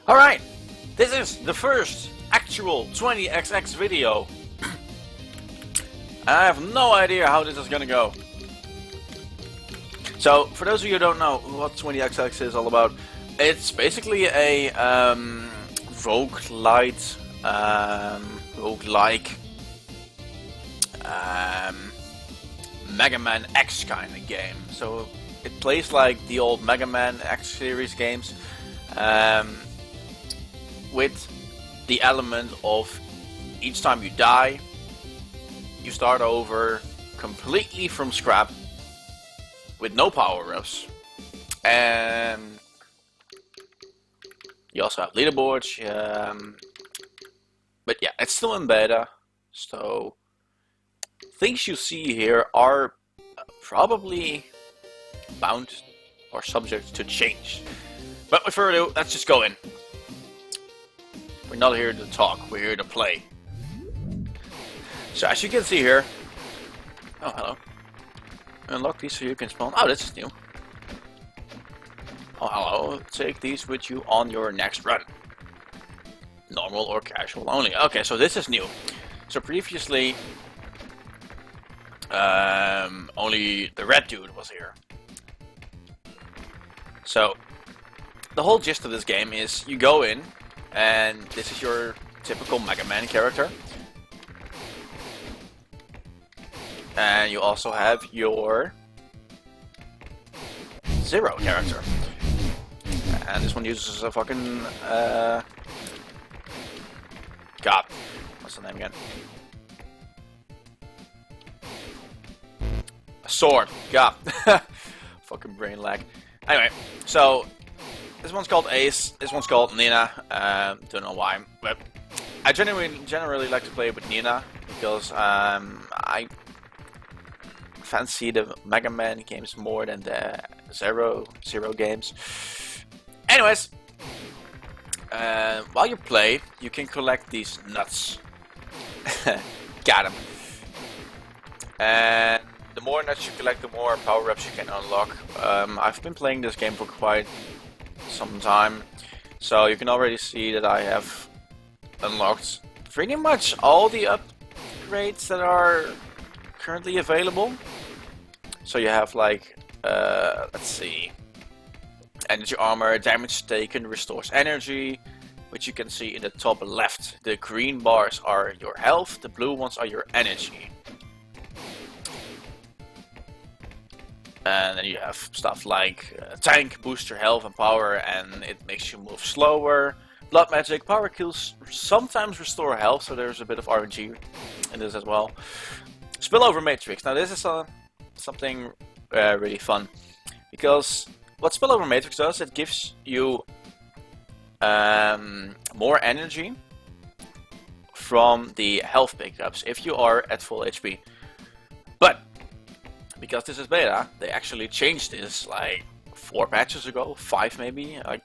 Alright, this is the first actual 20XX video. I have no idea how this is gonna go. So, for those of you who don't know what 20XX is all about, it's basically a roguelite, Mega Man X kind of game. So it plays like the old Mega Man X series games, with the element of each time you die, you start over completely from scrap with no power-ups, and you also have leaderboards. But yeah, it's still in beta, so things you see here are probably bound or subject to change. But without further ado, let's just go in. We're not here to talk, we're here to play. So as you can see here, oh hello, unlock these so you can spawn. Oh, this is new. Oh hello, take these with you on your next run. Normal or casual only. Okay, so this is new. So previously, only the red dude was here. So the whole gist of this game is you go in, and this is your typical Mega Man character. And you also have your Zero character. And this one uses a fucking, God, what's the name again? A sword, God. Fucking brain lag. Anyway, so this one's called Ace, this one's called Nina. Don't know why, but I generally like to play with Nina because I fancy the Mega Man games more than the Zero games. Anyways, while you play, you can collect these nuts. Got him. And the more nuts you collect, the more power-ups you can unlock. I've been playing this game for quite some time, so you can already see that I have unlocked pretty much all the upgrades that are currently available. So you have like, let's see, energy armor, damage taken restores energy, which you can see in the top left. The green bars are your health, the blue ones are your energy. And then you have stuff like tank, boost your health and power, and it makes you move slower. Blood magic, power kills sometimes restore health, so there's a bit of RNG in this as well. Spillover matrix. Now this is something really fun, because what Spillover Matrix does, it gives you more energy from the health pickups if you are at full HP. But because this is beta, they actually changed this like 4 patches ago, 5 maybe, like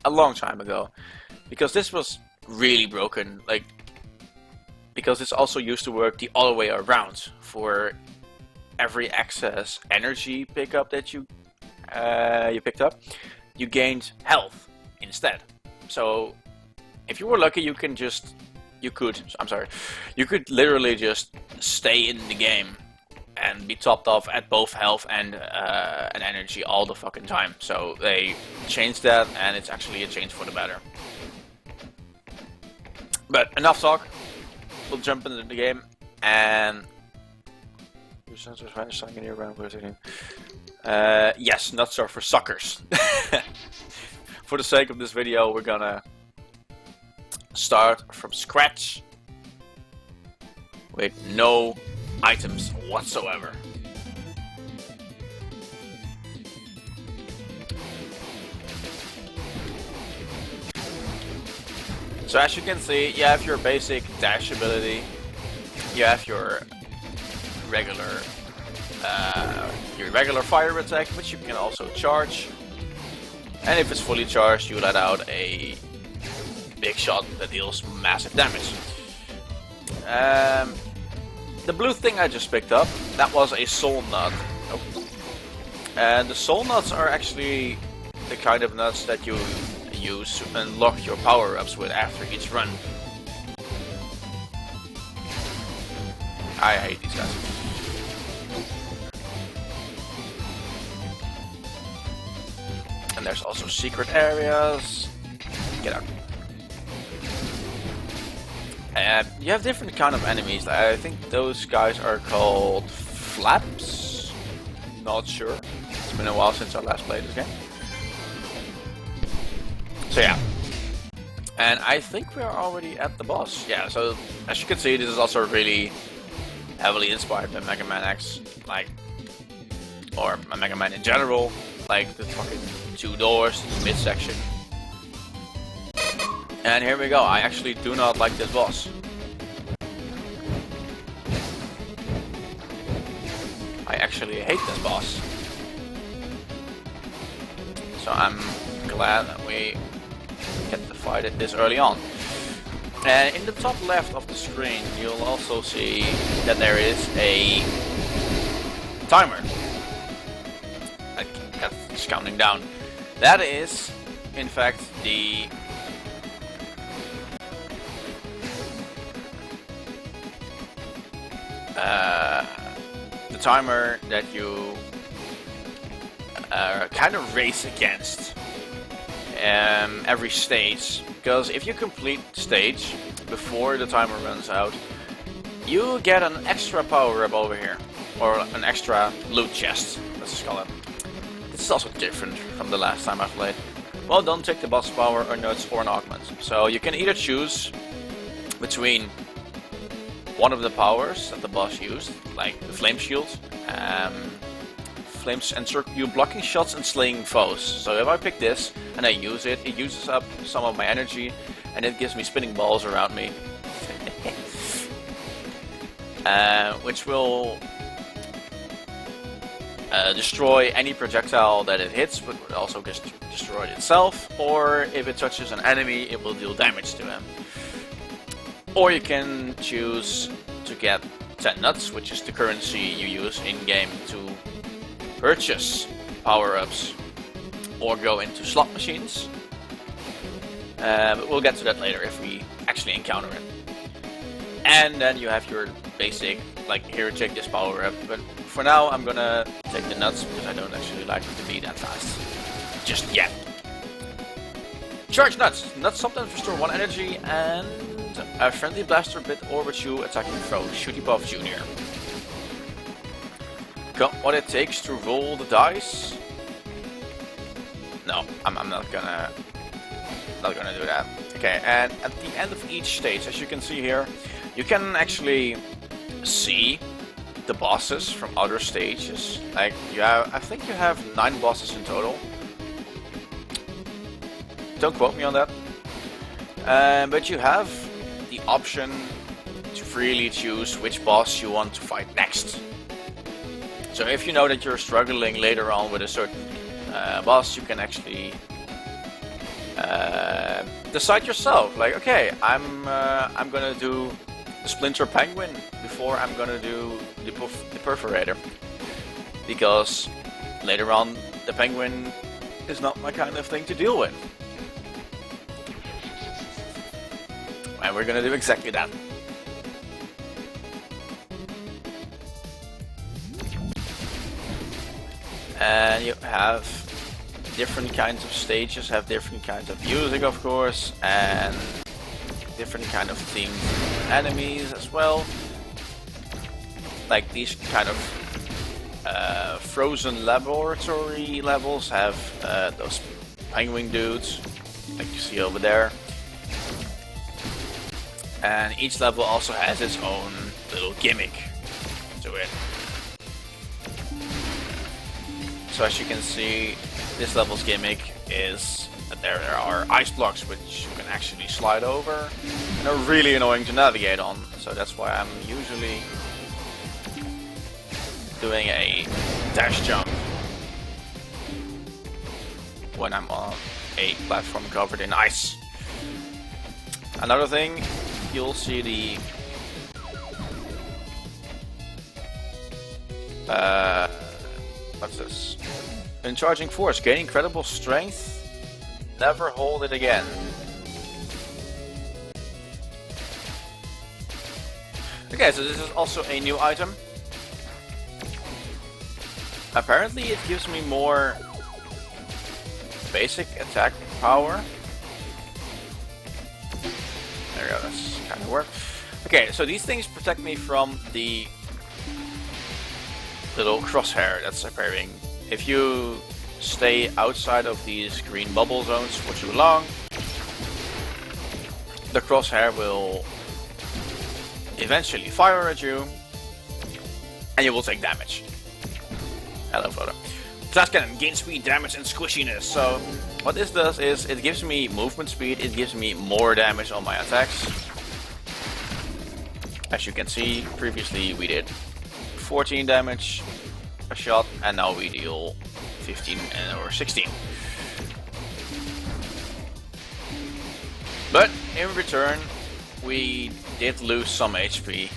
a long time ago, because this was really broken. Like, because it's also used to work the other way around. For every excess energy pickup that you picked up, you gained health instead. So if you were lucky, you could literally just stay in the game and be topped off at both health and energy all the fucking time. So they changed that, and it's actually a change for the better. But enough talk, we'll jump into the game. And yes, nuts are for suckers. For the sake of this video, we're gonna start from scratch with no items whatsoever. So as you can see, you have your basic dash ability, you have your regular fire attack, which you can also charge, and if it's fully charged, you let out a big shot that deals massive damage. The blue thing I just picked up, that was a soul nut. And the soul nuts are actually the kind of nuts that you use to unlock your power-ups with after each run. I hate these guys. And there's also secret areas. Get out. You have different kind of enemies. I think those guys are called flaps. Not sure. It's been a while since I last played this game. So yeah. And I think we are already at the boss. Yeah, so as you can see, this is also really heavily inspired by Mega Man X, like, or Mega Man in general, like the fucking 2 doors, midsection. And here we go. I actually do not like this boss. I actually hate this boss. So I'm glad that we get to fight it this early on. And in the top left of the screen, you'll also see that there is a timer that's counting down. That is, in fact, the timer that you kind of race against every stage. Because if you complete the stage before the timer runs out, you get an extra power-up over here. Or an extra loot chest, let's just call it. This is also different from the last time I played. Well, don't take the boss power or nuts or an augment. So you can either choose between one of the powers that the boss used, like the flame shield. Flames encircle you, blocking shots and slaying foes. So if I pick this and I use it, it uses up some of my energy and it gives me spinning balls around me. Which will destroy any projectile that it hits, but would also just destroy it itself. Or if it touches an enemy, it will deal damage to him. Or you can choose to get 10 nuts, which is the currency you use in-game to purchase power-ups, or go into slot machines. But we'll get to that later if we actually encounter it. And then you have your basic, like, here, take this power-up. But for now, I'm gonna take the nuts because I don't actually like it to be that fast. Just yet. Charge nuts! Nuts sometimes restore 1 energy and a friendly blaster bit orbits you, attacking throw Shooty Puff Jr. Got what it takes to roll the dice? No, I'm not gonna do that. Okay, and at the end of each stage, as you can see here, you can actually see the bosses from other stages. Like I think you have 9 bosses in total. Don't quote me on that. But you have the option to freely choose which boss you want to fight next. So if you know that you're struggling later on with a certain boss, you can actually decide yourself. Like, okay, I'm gonna do the Splinter Penguin before I'm gonna do the Perforator, because later on the Penguin is not my kind of thing to deal with. And we're gonna do exactly that. And you have different kinds of stages, have different kinds of music, of course, and different kind of themed enemies as well. Like these kind of frozen laboratory levels have those penguin dudes, like you see over there. And each level also has its own little gimmick to it. So as you can see, this level's gimmick is that there are ice blocks which you can actually slide over and are really annoying to navigate on. So that's why I'm usually doing a dash jump when I'm on a platform covered in ice. Another thing, you'll see the what's this? In charging force, gaining incredible strength never hold it again. Okay, so this is also a new item. Apparently it gives me more basic attack power. There we go, that's kind of work. Okay, so these things protect me from the little crosshair that's appearing. If you stay outside of these green bubble zones for too long, the crosshair will eventually fire at you, and you will take damage. Hello, photo. Flash cannon gains speed, damage, and squishiness. So, what this does is it gives me movement speed, it gives me more damage on my attacks. As you can see, previously we did 14 damage a shot, and now we deal 15 or 16. But in return, we did lose some HP,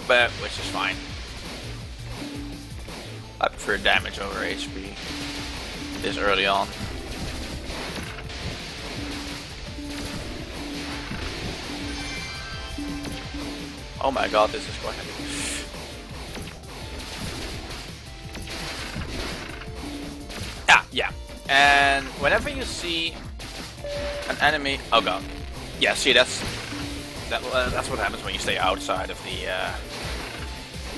but which is fine. I prefer damage over HP this early on. Oh my god, this is quite heavy. Yeah. And whenever you see an enemy, oh god, yeah. See, that's what happens when you stay outside of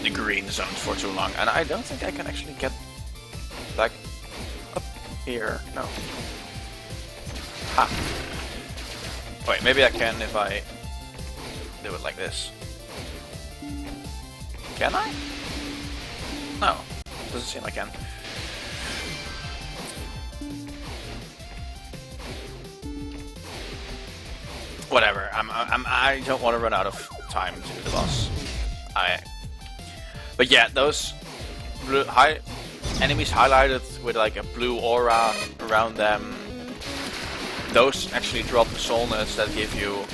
the green zones for too long. And I don't think I can actually get back up here. No. Ah. Wait, maybe I can if I do it like this. Can I? No, doesn't seem I can. Whatever. I don't want to run out of time to the boss. But yeah, those blue enemies highlighted with like a blue aura around them. Those actually drop soul nuts that give you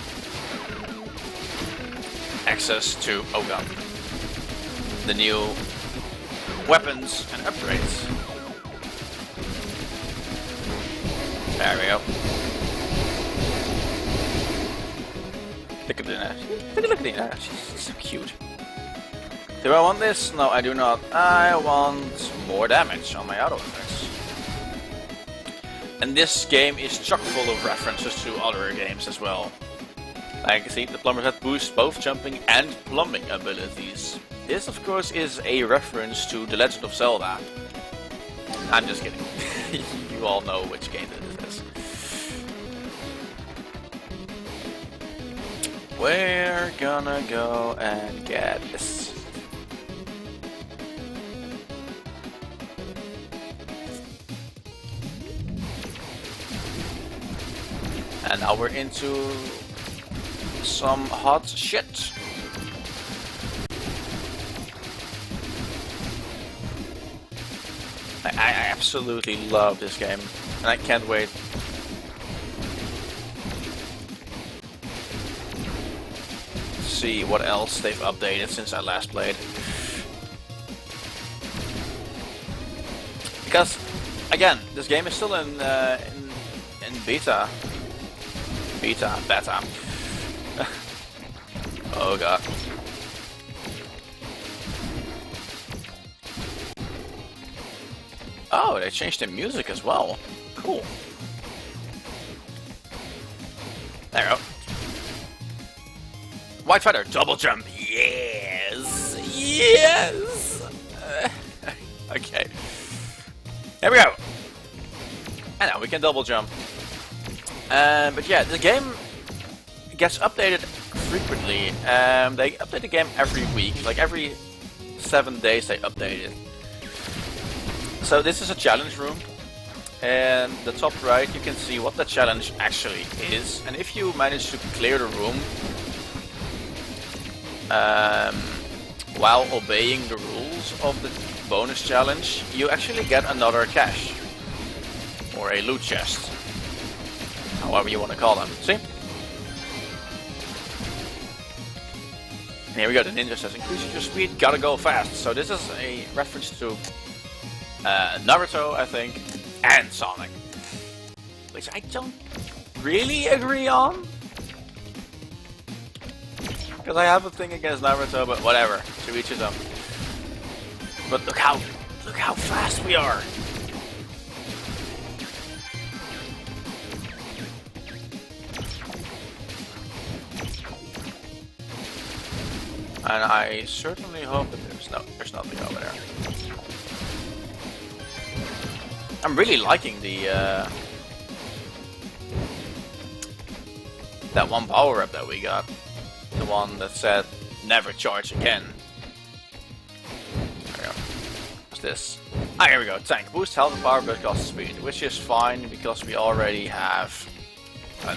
access to, oh god, the new weapons and upgrades. There we go. Look at Dina. Look at Dina. She's so cute. Do I want this? No, I do not. I want more damage on my auto attacks. And this game is chock full of references to other games as well. Like, see, the plumber's hat boosts both jumping and plumbing abilities. This, of course, is a reference to The Legend of Zelda. I'm just kidding. You all know which game this is. We're gonna go and get this. And now we're into some hot shit. I absolutely love this game, and I can't wait. See what else they've updated since I last played. Because, again, this game is still in beta. Beta. Oh god. Oh, they changed the music as well. Cool. There we go. White Fighter, double jump. Yes. Yes. Okay. There we go. And now we can double jump. But yeah, the game gets updated frequently. They update the game every week. Like every 7 days they update it. So this is a challenge room. And the top right you can see what the challenge actually is. And if you manage to clear the room while obeying the rules of the bonus challenge, you actually get another cache. Or a loot chest. However you want to call them. See? And here we go, the ninja says, increases your speed, gotta go fast. So this is a reference to Naruto, I think, and Sonic. which I don't really agree on. Because I have a thing against Naruto, but whatever. To each his own. But look how fast we are. And I certainly hope that there's nothing over there. I'm really liking the that one power-up that we got. The one that said never charge again. There we go. What's this? Ah, here we go. Tank. Boost health and power but cost speed. Which is fine because we already have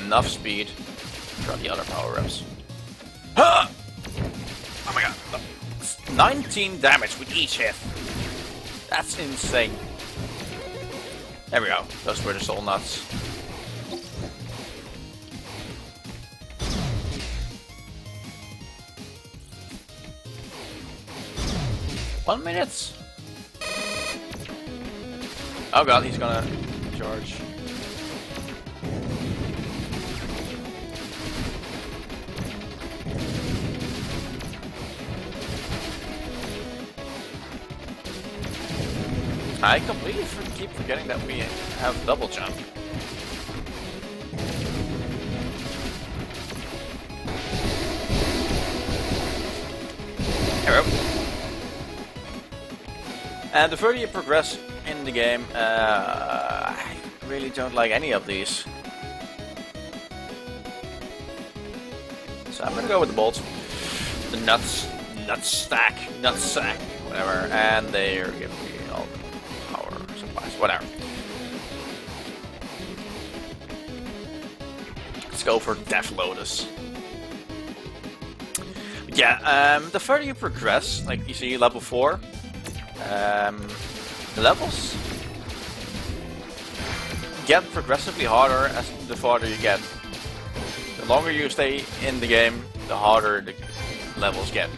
enough speed from the other power-ups. Huh! Oh my god. 19 damage with each hit. That's insane. There we go. Those were the soul nuts. One minute. Oh god, he's gonna charge. I completely keep forgetting that we have double jump. There we go. And the further you progress in the game, I really don't like any of these. So I'm gonna go with the bolts, the nuts, nutsack, whatever, and they're giving me all the power supplies, whatever. Let's go for Death Lotus. Yeah, the further you progress, like you see level 4, the levels get progressively harder as the farther you get. The longer you stay in the game, the harder the levels get.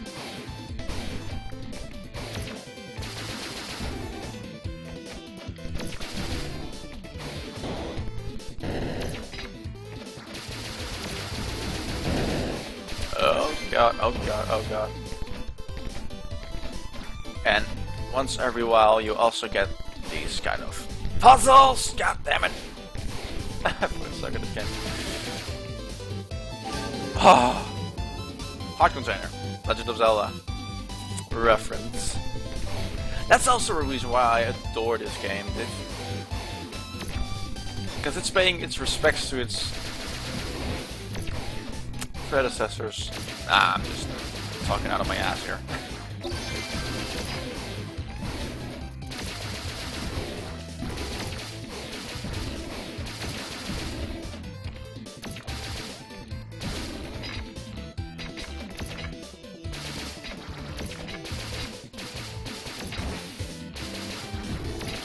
Oh god, oh god, oh god. And once every while you also get these kind of puzzles! God damn it! I'm gonna suck at this game. Heart Container. Legend of Zelda. Reference. That's also a reason why I adore this game. Because it's paying its respects to its predecessors. Nah, I'm just talking out of my ass here.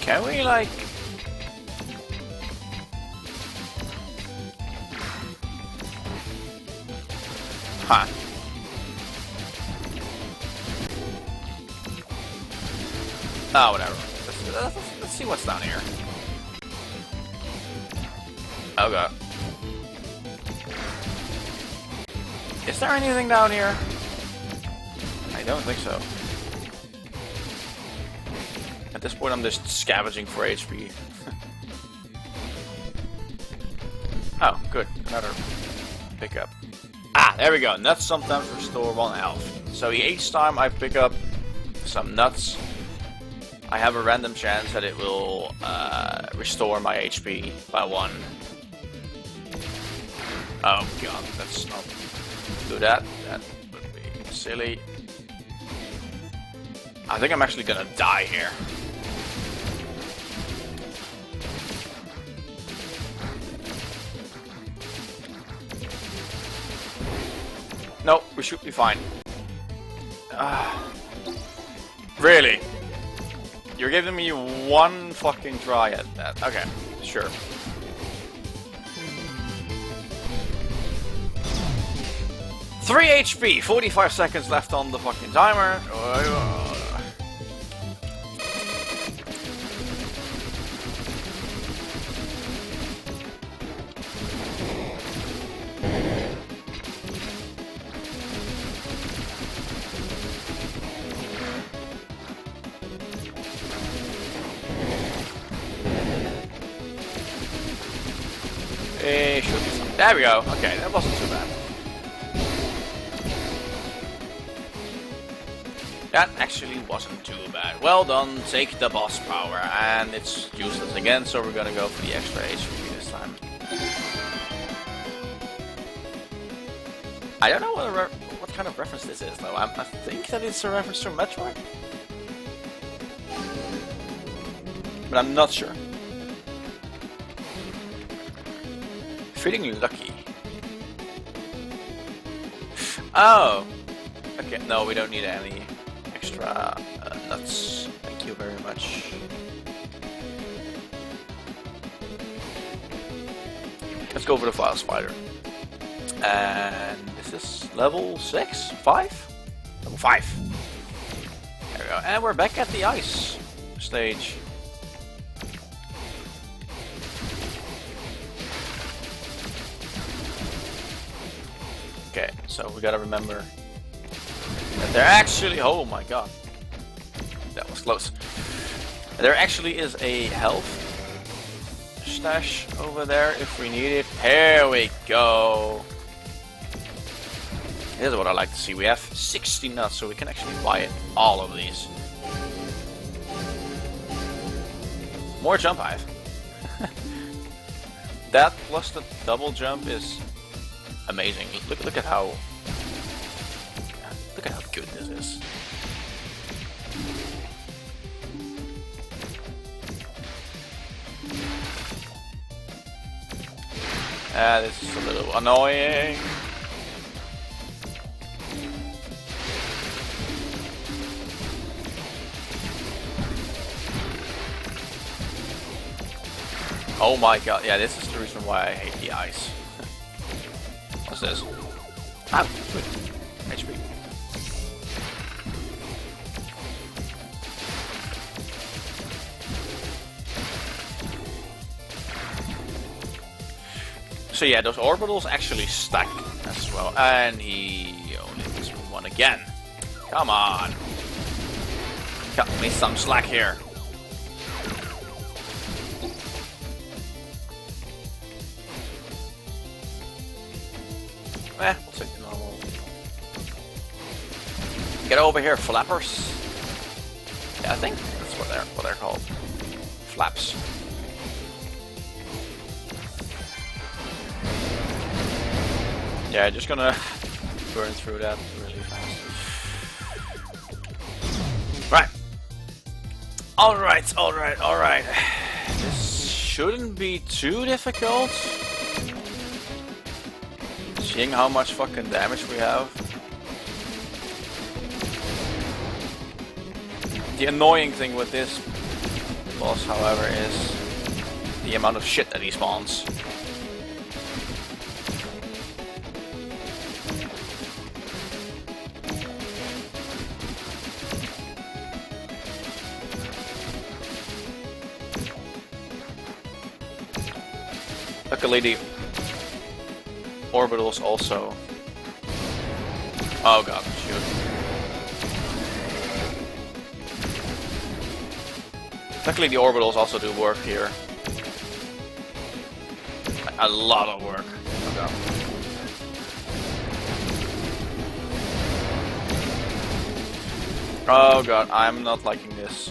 Can we, like... Huh. Oh, whatever. Let's see what's down here. Oh god. Is there anything down here? I don't think so. At this point I'm just scavenging for HP. Oh, good. Another pickup. Ah, there we go. Nuts sometimes restore 1 health. So each time I pick up some nuts, I have a random chance that it will restore my HP by 1. Oh god, let's not do that. That would be silly. I think I'm actually gonna die here. No, we should be fine. Really? You're giving me 1 fucking try at that. Okay, sure. Three HP, 45 seconds left on the fucking timer. Should be something. There we go. Okay, that wasn't too bad. That actually wasn't too bad. Well done, take the boss power. And it's useless again, so we're gonna go for the extra HP this time. I don't know what kind of reference this is, though. I think that it's a reference to Metroid. But I'm not sure. Feeling lucky. Oh! Okay, no, we don't need any extra nuts. Thank you very much. Let's go for the File Spider. And this is level 6? 5? Level 5. There we go. And we're back at the ice stage. Okay, so we gotta remember that there actually... Oh my god. That was close. There actually is a health stash over there if we need it. Here we go. Here's what I like to see. We have 60 nuts, so we can actually buy all of these. More jump height. That plus the double jump is amazing. Look at how good this is. This is a little annoying. Oh my god, yeah, this is the reason why I hate the ice. What's this? Ah, sweet. HP. So yeah, those orbitals actually stack as well. And he only gets one again. Come on. Cut me some slack here. We'll take the normal. Get over here, flappers. Yeah, I think that's what they're called. Flaps. Yeah, just gonna burn through that really fast. Right. Alright. This shouldn't be too difficult. Seeing how much fucking damage we have. The annoying thing with this boss, however, is the amount of shit that he spawns. Luckily, the orbitals also... Oh god, shoot. Luckily the orbitals also do work here. A lot of work. Oh god, I'm not liking this.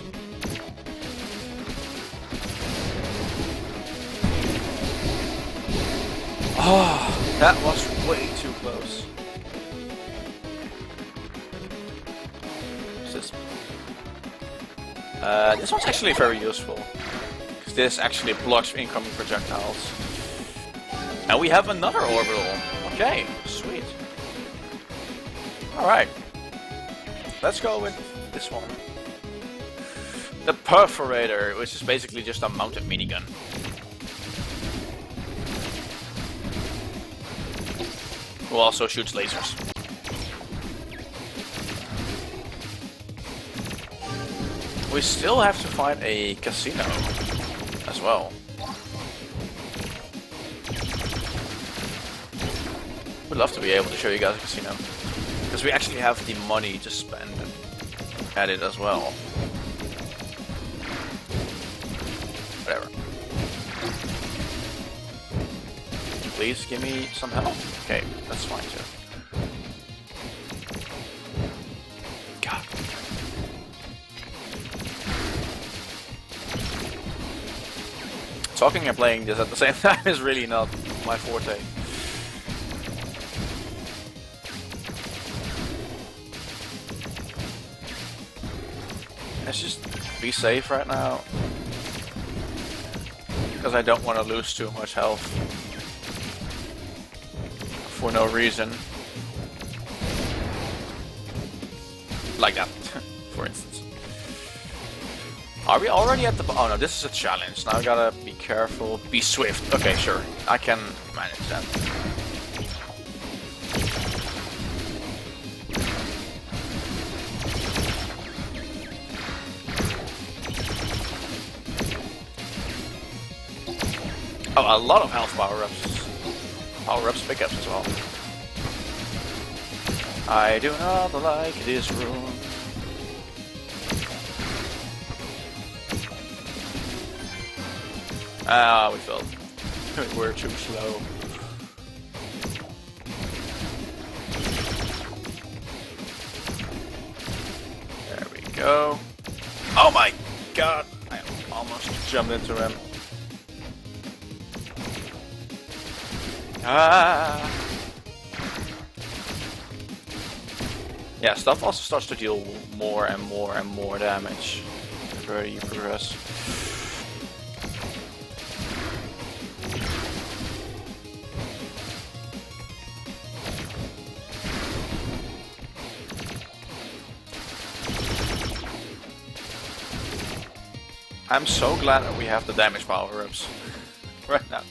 Oh, that was way too close. What's this? This one's actually very useful. Because this actually blocks incoming projectiles. And we have another orbital. Okay, sweet. Alright. Let's go with this one. The Perforator, which is basically just a mounted minigun. Who also shoots lasers. We still have to find a casino as well. Would love to be able to show you guys a casino. Because we actually have the money to spend at it as well. Whatever. please give me some help? Okay, that's fine too. God. Talking and playing this at the same time is really not my forte. Let's just be safe right now. Because I don't want to lose too much health. For no reason. Like that, for instance. Are we already at the... Oh no, this is a challenge. Now I gotta be careful. Be swift. Okay, sure. I can manage that. Oh, a lot of health power-ups. Power-ups pickups as well. I do not like this room. Ah, we failed. We're too slow. There we go. Oh my god! I almost jumped into him. Ah! Yeah, stuff also starts to deal more and more and more damage the further you progress. I'm so glad that we have the damage power-ups right now.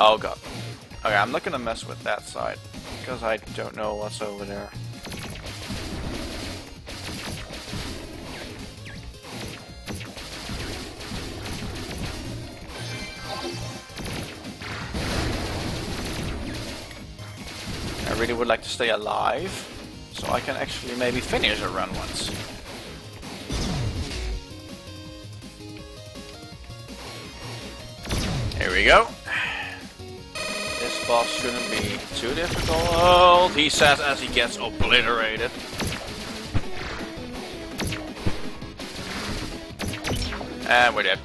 Oh god. Okay, I'm not gonna mess with that side, because I don't know what's over there. I really would like to stay alive, so I can actually maybe finish a run once. Here we go. This boss shouldn't be too difficult, he says as he gets obliterated. And we're dead.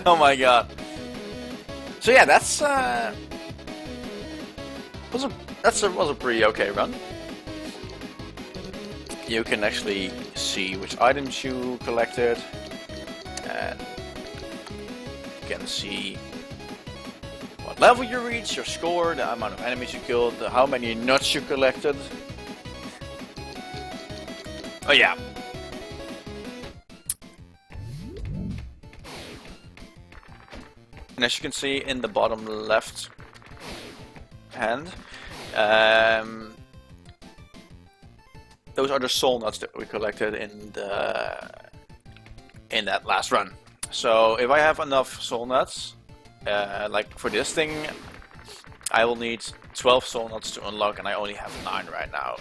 Oh my god. So yeah, that's was a pretty okay run. You can actually see which items you collected, and you can see what level you reached, your score, the amount of enemies you killed, how many nuts you collected. Oh yeah. And as you can see in the bottom left hand, those are the soul nuts that we collected in that last run. So if I have enough soul nuts, like for this thing, I will need 12 soul nuts to unlock, and I only have 9 right now.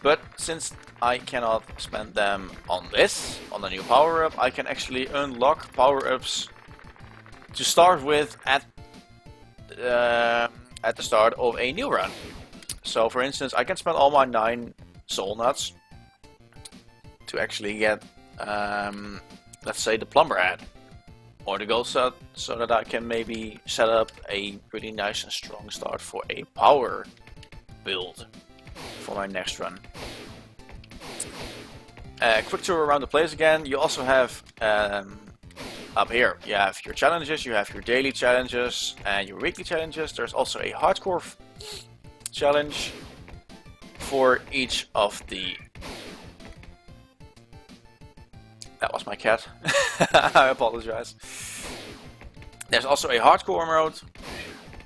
But since I cannot spend them on this, on the new power-up, I can actually unlock power-ups to start with at the start of a new run. So for instance, I can spend all my 9 soul nuts to actually get, let's say, the plumber hat or the gold set, so that I can maybe set up a pretty nice and strong start for a power build for my next run. Quick tour around the place again. You also have up here, you have your challenges, you have your daily challenges and your weekly challenges. There's also a hardcore challenge for each of the... That was my cat. I apologize. There's also a hardcore mode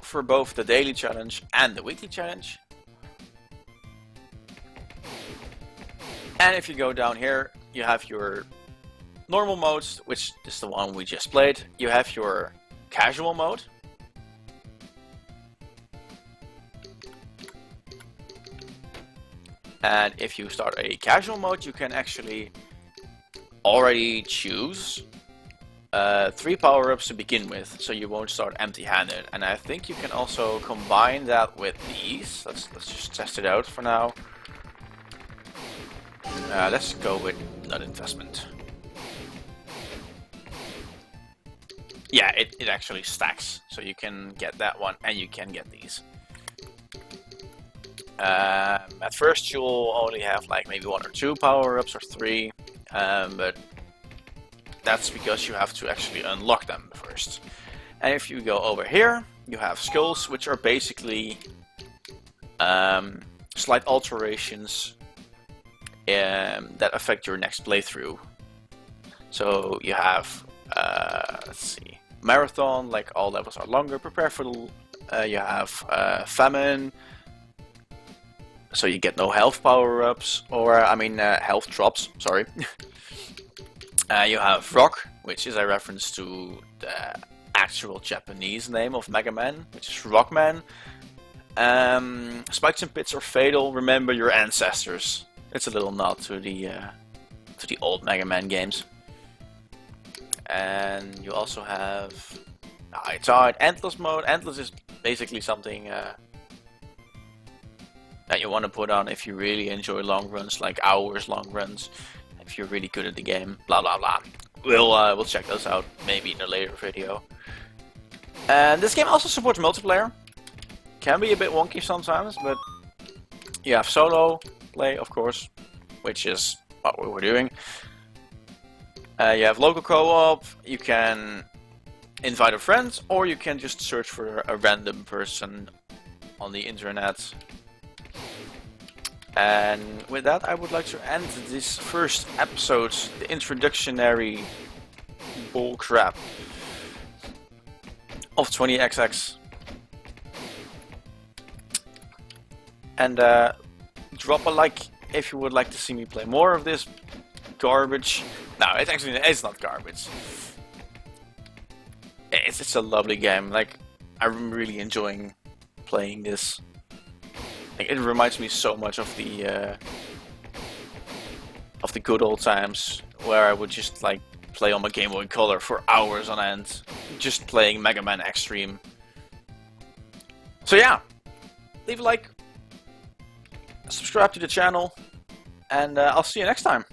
for both the daily challenge and the weekly challenge. And if you go down here, you have your normal modes, which is the one we just played. You have your casual mode. And if you start a casual mode, you can actually already choose 3 power-ups to begin with, so you won't start empty-handed. And I think you can also combine that with these. Let's just test it out for now. Let's go with nut investment. Yeah, it actually stacks, so you can get that one and you can get these. At first you'll only have like maybe 1 or 2 power-ups or 3, but that's because you have to actually unlock them first. And if you go over here, you have skulls, which are basically slight alterations that affect your next playthrough. So you have, let's see, marathon, like all levels are longer. Prepare for the, you have famine, so you get no health power-ups, or I mean health drops, sorry. You have Rock, which is a reference to the actual Japanese name of Mega Man, which is Rockman. Spikes and pits are fatal, remember your ancestors. It's a little nod to the old Mega Man games. And you also have High Tide, Endless mode. Endless is basically something that you want to put on if you really enjoy long runs, like hours long runs. If you're really good at the game, blah blah blah. We'll check those out maybe in a later video. And this game also supports multiplayer. Can be a bit wonky sometimes, but you have solo play, of course, which is what we were doing. You have local co-op. You can invite a friend, or you can just search for a random person on the internet. And with that, I would like to end this first episode, the introductionary bullcrap of 20XX. And drop a like if you would like to see me play more of this garbage. No, it's not garbage. It's a lovely game. Like, I'm really enjoying playing this. Like, it reminds me so much of the good old times where I would just like play on my Game Boy Color for hours on end, just playing Mega Man Extreme. So yeah, leave a like, subscribe to the channel, and I'll see you next time.